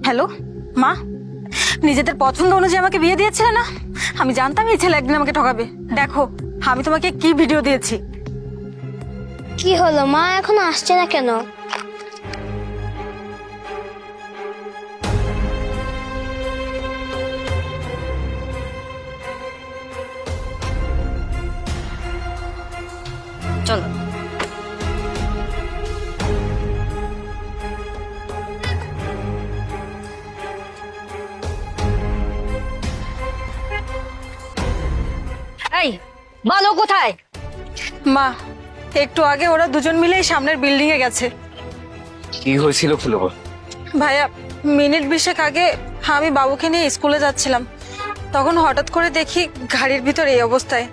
Hello মা, নিজেদের পছন্দ অনুযায়ী আমাকে বিয়ে দিয়েছিলে না? আমি জানতাম এই ছেলে একদিন আমাকে ঠকাবে। দেখো আমি তোমাকে কি ভিডিও দিয়েছি। কি হলো মা, এখনো আসছে না কেন? চলো। এই বলো কোথায়? মা, একটু আগে ওরা দুজন মিলে এই সামনের বিল্ডিং এ গেছে। কি হয়েছিল খুলে বল। ভাইয়া, মিনিট 20 আগে আমি বাবুকে নিয়ে স্কুলে যাচ্ছিলাম, তখন হঠাৎ করে দেখি গাড়ির ভিতর এই অবস্থায়।